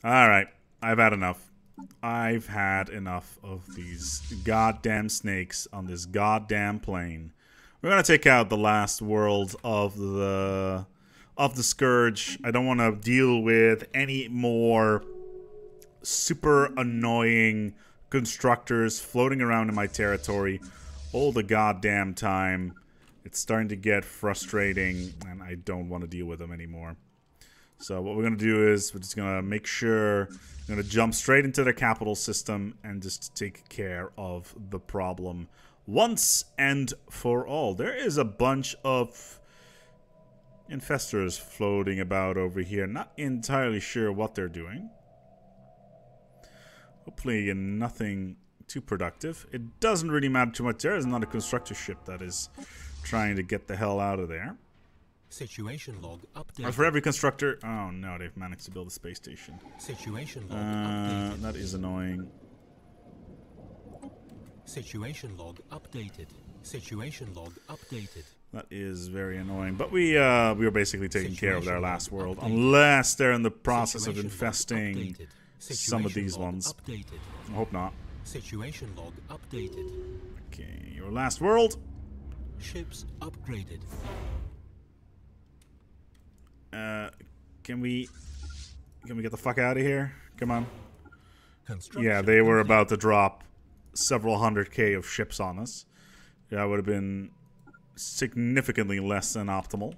Alright, I've had enough. I've had enough of these goddamn snakes on this goddamn plane. We're gonna take out the last world of the Scourge. I don't want to deal with any more super annoying constructors floating around in my territory all the goddamn time. It's starting to get frustrating, and I don't want to deal with them anymore. So what we're going to do is we're just going to make sure we're going to jump straight into their capital system and just take care of the problem once and for all. There is a bunch of infestors floating about over here. Not entirely sure what they're doing. Hopefully nothing too productive. It doesn't really matter too much. There is not a constructor ship that is trying to get the hell out of there. Situation log updated. For every constructor... Oh no, they've managed to build a space station. Situation log updated. That is annoying. Situation log updated. Situation log updated. That is very annoying. But we were basically taking care of their last world. Unless they're in the process of infesting some of these ones. I hope not. Situation log updated. Okay, your last world. Ships upgraded. Can we get the fuck out of here? Come on. Construction Yeah, they were about to drop several 100K of ships on us. That would have been significantly less than optimal.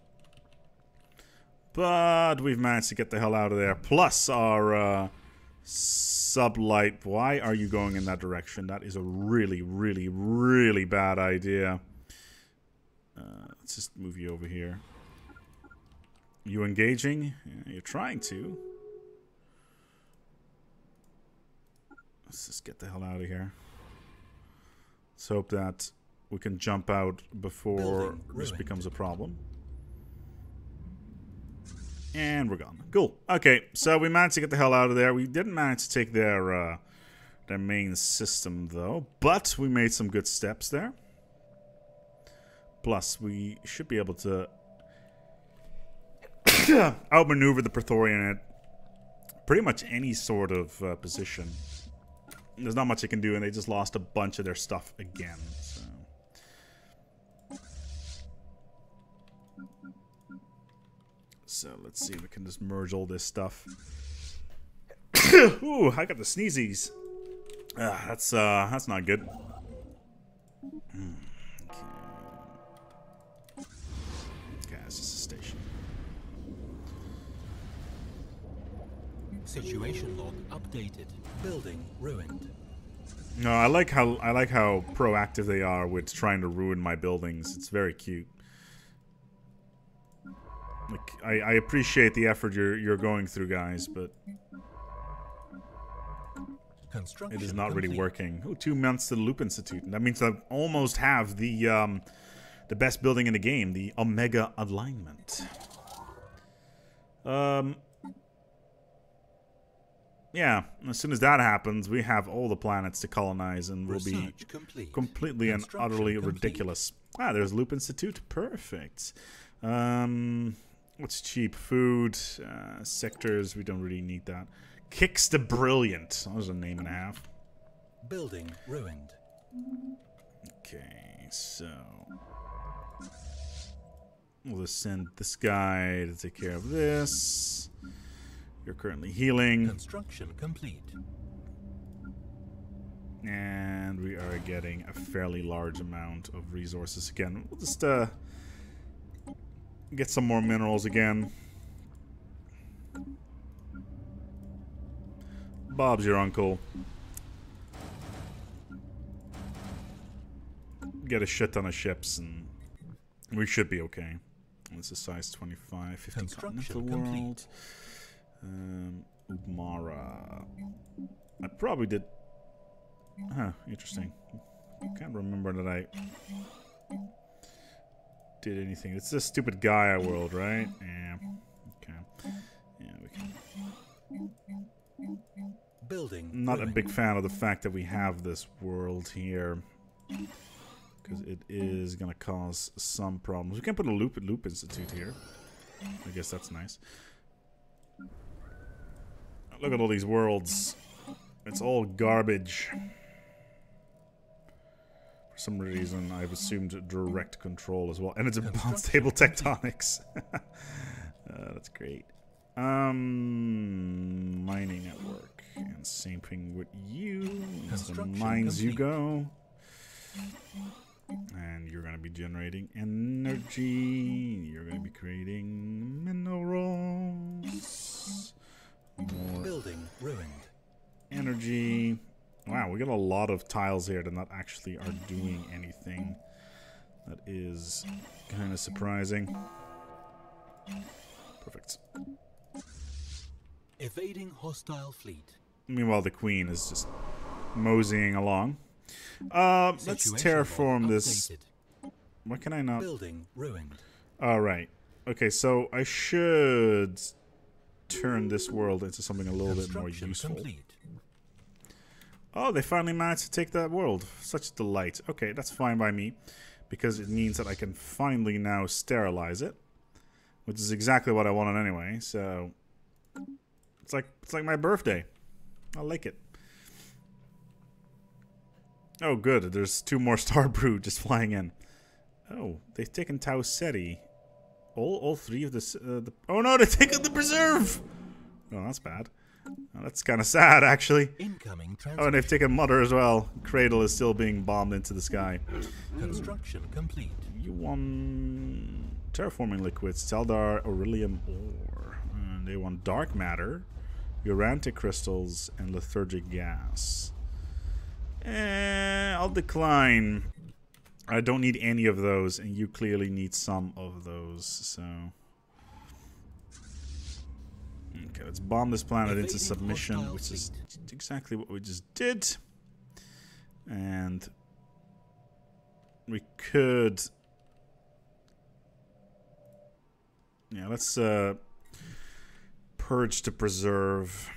But we've managed to get the hell out of there. Plus our sublight. Why are you going in that direction? That is a really, really, really bad idea. Let's just move you over here. You engaging? Yeah, you're trying to. Let's just get the hell out of here. Let's hope that we can jump out before this becomes a problem. And we're gone. Cool. Okay, so we managed to get the hell out of there. We didn't manage to take their main system, though. But we made some good steps there. Plus, we should be able to outmaneuver the Praetorian at pretty much any sort of position. There's not much they can do, and they just lost a bunch of their stuff again. So let's see if we can just merge all this stuff. Ooh, I got the sneezies. That's not good. Okay, it's just a station. Situation log updated. Building ruined. No, I like how proactive they are with trying to ruin my buildings. It's very cute. Like, I appreciate the effort you're going through, guys, but it is not really working. Oh, 2 months to the Loop Institute. And that means I almost have the best building in the game, the Omega Alignment. Yeah, as soon as that happens, we have all the planets to colonize, and we'll be completely and utterly ridiculous. Ah, there's Loop Institute. Perfect. What's cheap? Food, sectors. We don't really need that. Kicks the Brilliant. That was a name and a half. Building ruined. Okay, so we'll just send this guy to take care of this. You're currently healing. Construction complete. And we are getting a fairly large amount of resources again. We'll just get some more minerals again. Bob's your uncle. Get a shit ton of ships and we should be okay. This is size 25, 50 continental world. Udmara. I probably did. Huh, interesting. Can't remember that I did anything. It's this stupid Gaia world, right? Yeah. Okay. Yeah, we can. Building. Not a big fan of the fact that we have this world here, because it is gonna cause some problems. We can put a Loop Institute here. I guess that's nice. Look at all these worlds. It's all garbage. For some reason, I've assumed direct control as well. And it's unstable tectonics. That's great. Mining network. And same thing with you. Into the mines you go. And you're going to be generating energy. You're going to be creating minerals. More Building ruined. Energy. Wow, we got a lot of tiles here that not actually are doing anything. That is kind of surprising. Perfect. Evading hostile fleet. Meanwhile, the queen is just moseying along. Let's terraform this. Why can I not? Building ruined. Alright. Okay, so I should turn this world into something a little bit more useful. Complete. Oh, they finally managed to take that world. Such a delight. Okay, that's fine by me. Because it means that I can finally now sterilize it. Which is exactly what I wanted anyway, so... It's like my birthday. I like it. Oh, good. There's 2 more Star Brood just flying in. Oh, they've taken Tau Ceti. All 3 of the... oh no, they've taken the preserve! Oh, that's bad. Oh, that's kind of sad, actually. Incoming oh, and they've taken Mother as well. Cradle is still being bombed into the sky. Construction complete. You want terraforming liquids, Teldar, Aurelium ore. And they want dark matter, Urantic crystals, and lethargic gas. I'll decline. I don't need any of those, and you clearly need some of those, so... Okay, let's bomb this planet into submission, which is exactly what we just did. And... we could... yeah, let's purge to preserve.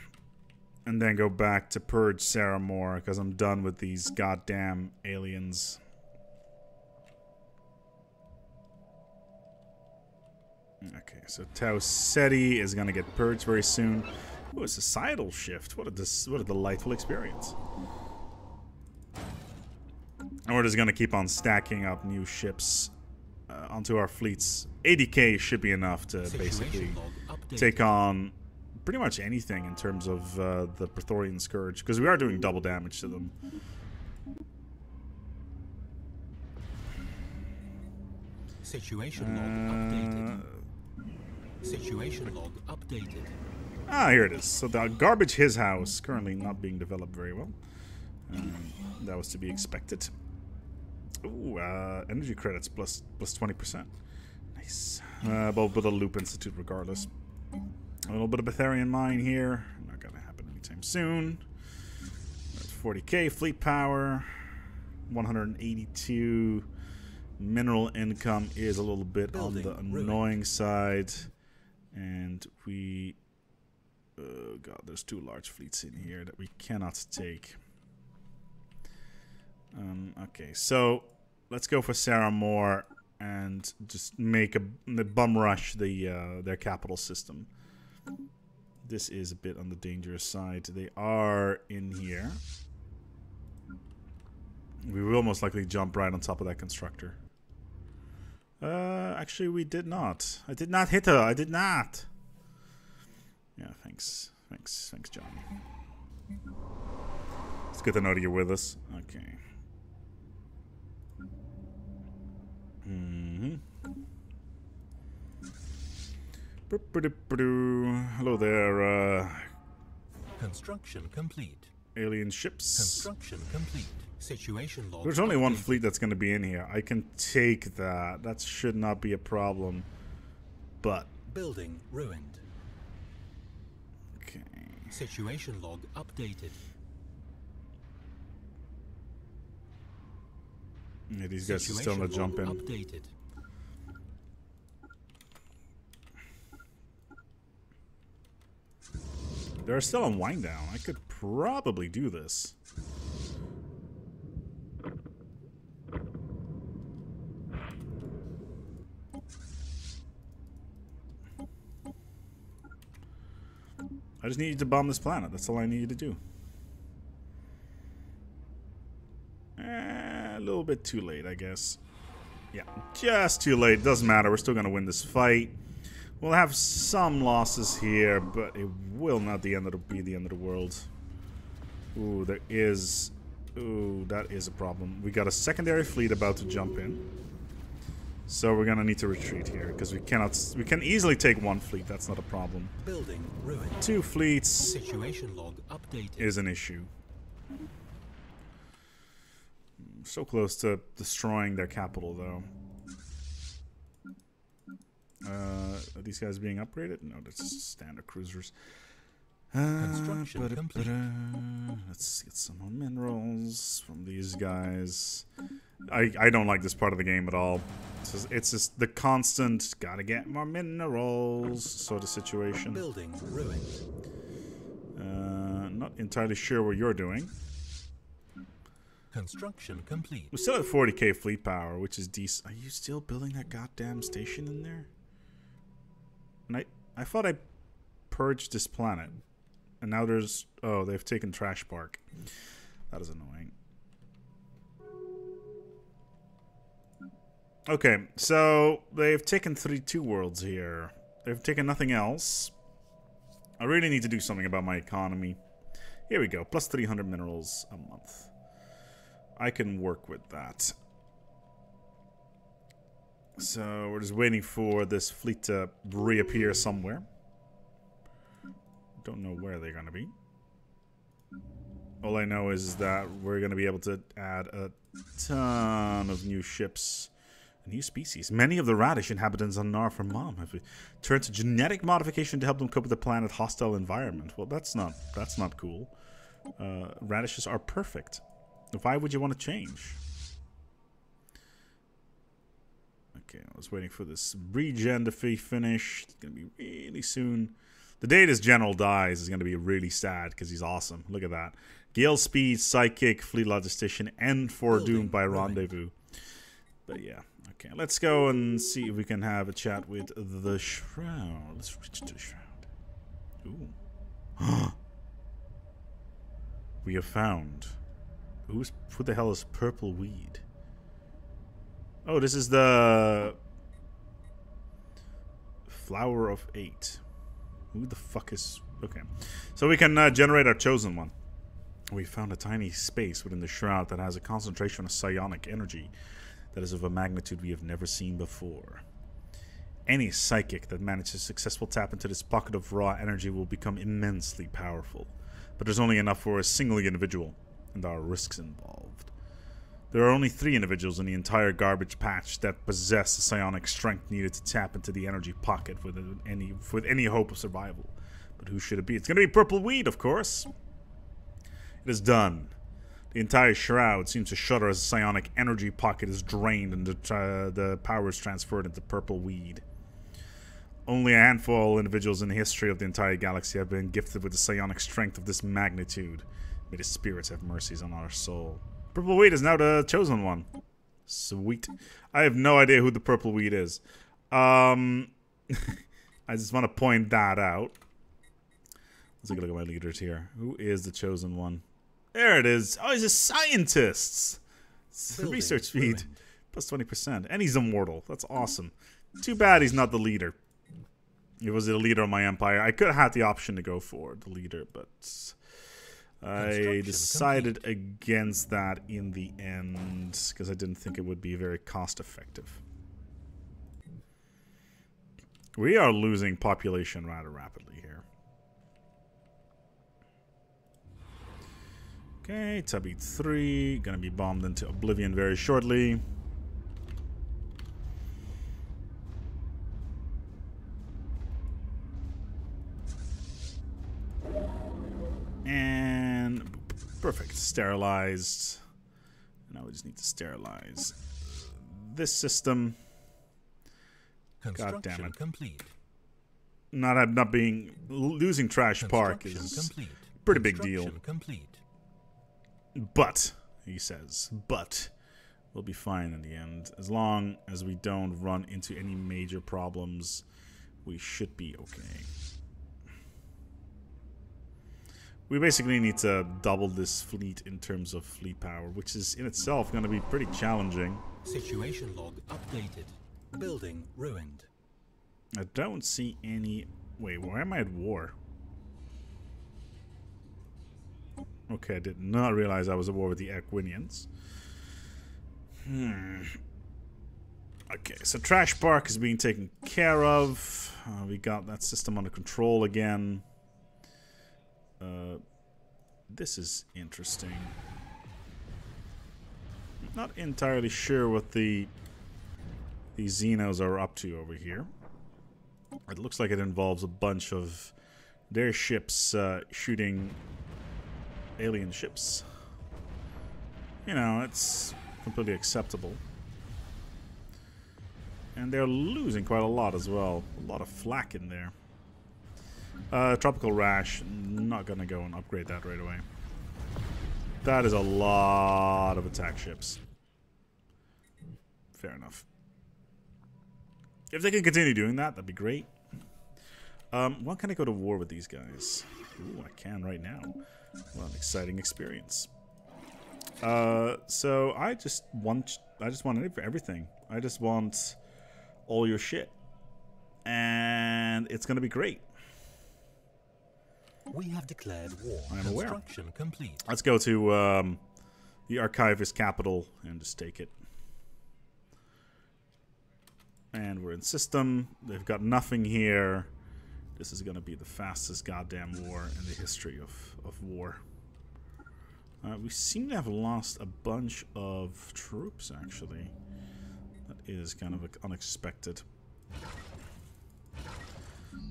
And then go back to purge Sarah more, because I'm done with these goddamn aliens. Okay, so Tau Ceti is going to get purged very soon. Ooh, a societal shift. What a delightful experience. And we're just going to keep on stacking up new ships onto our fleets. 80k should be enough to basically take on pretty much anything in terms of the Praetorian Scourge, because we are doing double damage to them. Situation log updated. Situation log updated. Ah, here it is. So the garbage his house currently not being developed very well. That was to be expected. Ooh, energy credits plus 20%. Nice. But with a loop institute regardless. A little bit of Betharian mine here. Not gonna happen anytime soon. That's 40k fleet power. 182 mineral income is a little bit on the annoying side. And we... oh god, there's 2 large fleets in here that we cannot take. Okay, so let's go for Sarah Moore and just make a bum rush their capital system. This is a bit on the dangerous side. They are in here. We will most likely jump right on top of that constructor. Actually, we did not. I did not hit her. I did not. Yeah, thanks. Thanks, John. It's good to know that you're with us. Okay. Hello there, Construction complete. alien ships. Construction complete. Situation log. There's only 1 fleet that's going to be in here. I can take that. That should not be a problem. But... building ruined. okay. Situation log updated. Yeah, these guys are still going to jump in. Updated. They're still on wind down. I could probably do this. I just need you to bomb this planet. That's all I need you to do. A little bit too late, I guess. Yeah, just too late. Doesn't matter. We're still going to win this fight. We'll have some losses here, but it will not be the end of the world. Ooh, there is... Ooh, that is a problem. We got a secondary fleet about to jump in. So we're going to need to retreat here, because we cannot... We can easily take one fleet. That's not a problem. Building ruined. 2 fleets... Situation log updated. ...is an issue. So close to destroying their capital, though. Are these guys being upgraded? No, that's just standard cruisers. Construction complete. Let's get some more minerals from these guys. I don't like this part of the game at all. It's just the constant gotta get more minerals sort of situation. Building ruined. Not entirely sure what you're doing. Construction complete. We're still at 40k fleet power, which is decent. Are you still building that goddamn station in there? And I thought I purged this planet. And now there's... Oh, they've taken Trash Park. That is annoying. Okay, so they've taken 2 worlds here. They've taken nothing else. I really need to do something about my economy. Here we go. Plus 300 minerals a month. I can work with that. So we're just waiting for this fleet to reappear somewhere. Don't know where they're going to be. All I know is that we're going to be able to add a ton of new ships, new species. Many of the radish inhabitants on Narf and Mom have turned to genetic modification to help them cope with the planet's hostile environment. Well, that's not cool. Radishes are perfect. Why would you want to change? Okay, I was waiting for this regen to be finished. It's going to be really soon. The day this general dies is going to be really sad because he's awesome. Look at that. Gale Speed, Psychic, Fleet Logistician, and Foredoomed by Rendezvous. But yeah, okay. Let's go and see if we can have a chat with the Shroud. Let's reach to the Shroud. Ooh. We have found... Who the hell is Purple Weed? Oh, this is the... Flower of 8. Who the fuck is... Okay. So we can generate our chosen one. We found a tiny space within the Shroud that has a concentration of psionic energy that is of a magnitude we have never seen before. Any psychic that manages to successfully tap into this pocket of raw energy will become immensely powerful. But there's only enough for a single individual, and there are risks involved. There are only 3 individuals in the entire garbage patch that possess the psionic strength needed to tap into the energy pocket with any hope of survival. But who should it be? It's going to be Purple Weed, of course. It is done. The entire Shroud seems to shudder as the psionic energy pocket is drained and the power is transferred into Purple Weed. Only a handful of individuals in the history of the entire galaxy have been gifted with the psionic strength of this magnitude. May the spirits have mercies on our soul. Purple Weed is now the chosen one. Sweet. I have no idea who the Purple Weed is. I just want to point that out. Let's take a look at my leaders here. Who is the chosen one? There it is. Oh, he's a scientist. Research speed. Plus 20%. And he's immortal. That's awesome. Too bad he's not the leader. He was the leader of my empire. I could have had the option to go for the leader, but... I decided against that in the end because I didn't think it would be very cost effective. We are losing population rather rapidly here. Okay, Tubby 3 gonna be bombed into oblivion very shortly. And perfect, sterilized. Now we just need to sterilize this system. God damn it! Complete. Not being losing Trash Park is a pretty big deal. Complete. But he says, but we'll be fine in the end as long as we don't run into any major problems. We should be okay. We basically need to double this fleet in terms of fleet power, which is in itself going to be pretty challenging. Situation log updated. Building ruined. I don't see any... Wait, why am I at war? Okay, I did not realize I was at war with the Aquinians. Okay, so Trash Park is being taken care of. We got that system under control again. This is interesting. Not entirely sure what the Xenos are up to over here. It looks like it involves a bunch of their ships shooting alien ships. You know, it's completely acceptable. And they're losing quite a lot as well. A lot of flak in there. Tropical Rash, not gonna go and upgrade that right away. That is a lot of attack ships. Fair enough. If they can continue doing that, that'd be great. When can I go to war with these guys? Ooh, I can right now. Well, an exciting experience. So I just want everything. I just want all your shit, and it's gonna be great. We have declared war. I am aware. Construction complete. Let's go to the Archivist capital and just take it. And we're in system. They've got nothing here. This is going to be the fastest goddamn war in the history of war. We seem to have lost a bunch of troops, actually. That is kind of unexpected.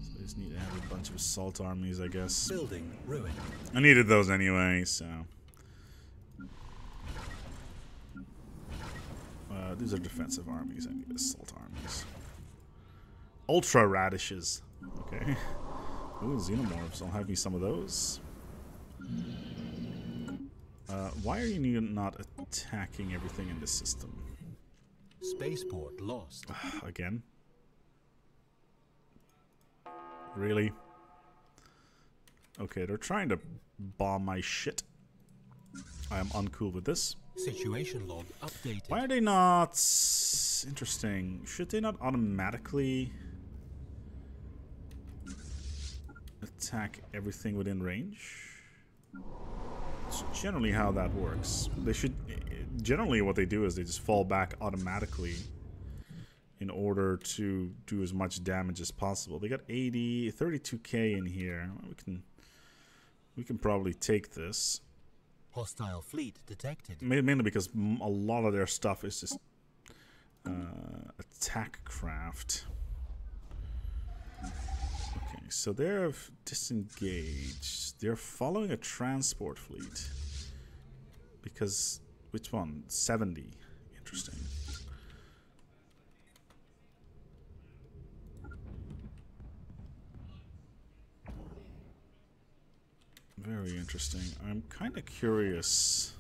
So I just need to have a bunch of assault armies, I guess. Building ruined. I needed those anyway, so... these are defensive armies. I need assault armies. Ultra radishes. Okay. Ooh, xenomorphs. I'll have me some of those. Why are you not attacking everything in this system? Spaceport lost. Again? Really? Okay, they're trying to bomb my shit. I am uncool with this. Situation log updated. Why are they not... Interesting. Should they not automatically attack everything within range? It's generally how that works. They should... Generally what they do is they just fall back automatically in order to do as much damage as possible. They got 32k in here. We can probably take this. Hostile fleet detected. Mainly because a lot of their stuff is just attack craft. Okay, so they're disengaged. They're following a transport fleet. Because, which one? 70. Interesting. Very interesting. I'm kind of curious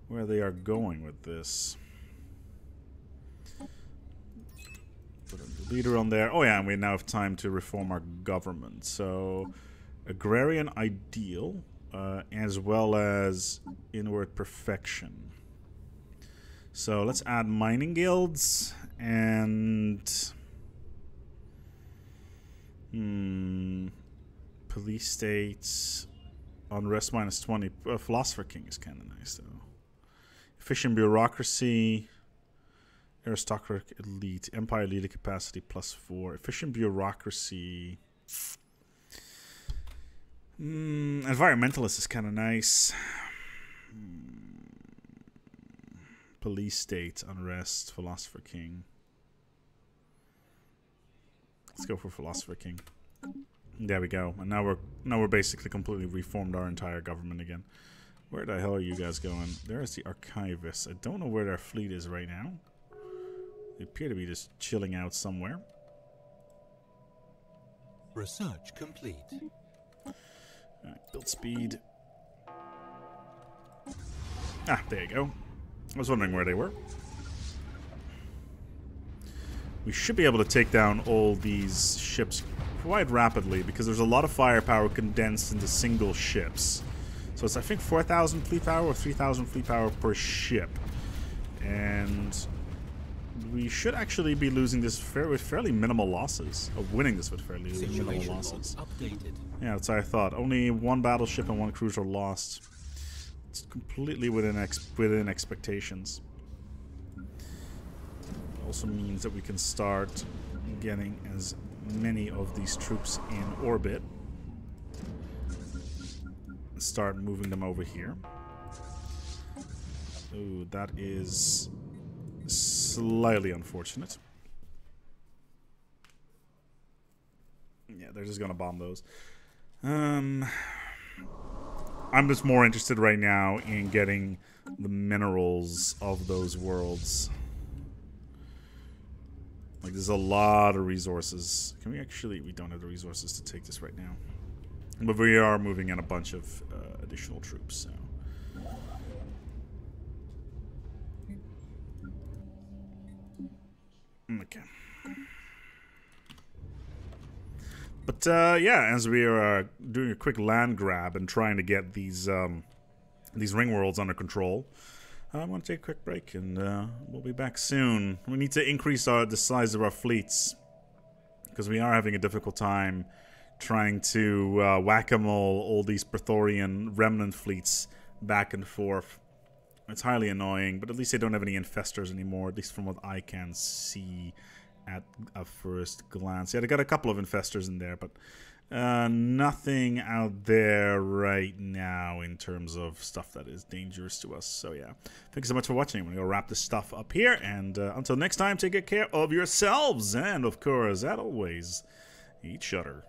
where they are going with this. Put a leader on there. Oh yeah, and we now have time to reform our government. So, agrarian ideal, as well as inward perfection. So let's add mining guilds and police states. Unrest minus 20. Philosopher King is kind of nice, though. Efficient bureaucracy. Aristocratic elite. Empire leader capacity plus 4. Efficient bureaucracy. Environmentalist is kind of nice. Police state. Unrest. Philosopher King. Let's go for Philosopher King. There we go. And now we're basically completely reformed our entire government again. Where the hell are you guys going? There's the Archivist. I don't know where their fleet is right now. They appear to be just chilling out somewhere. Research complete. Alright, build speed. Ah, there you go. I was wondering where they were. We should be able to take down all these ships quite rapidly because there's a lot of firepower condensed into single ships. So it's, I think, 4,000 fleet power or 3,000 fleet power per ship. And we should actually be losing this with fairly minimal losses. Or winning this with fairly minimal losses. Updated. Yeah, that's what I thought. Only one battleship and one cruiser lost. It's completely within expectations. It also means that we can start getting as many of these troops in orbit. Start moving them over here. Ooh, that is slightly unfortunate. Yeah, they're just gonna bomb those. I'm just more interested right now in getting the minerals of those worlds. Like, there's a lot of resources. Can we actually... We don't have the resources to take this right now. But we are moving in a bunch of additional troops, so... Okay. But, yeah, as we are doing a quick land grab and trying to get these ring worlds under control, I'm going to take a quick break, and we'll be back soon. We need to increase the size of our fleets, because we are having a difficult time trying to whack-a-mole all these Praetorian remnant fleets back and forth. It's highly annoying, but at least they don't have any infestors anymore, at least from what I can see at a first glance. Yeah, they got a couple of infestors in there, but nothing out there right now in terms of stuff that is dangerous to us. So yeah, thanks so much for watching. I'm going to go wrap this stuff up here, and until next time, take good care of yourselves, and of course, as always, eat shutter.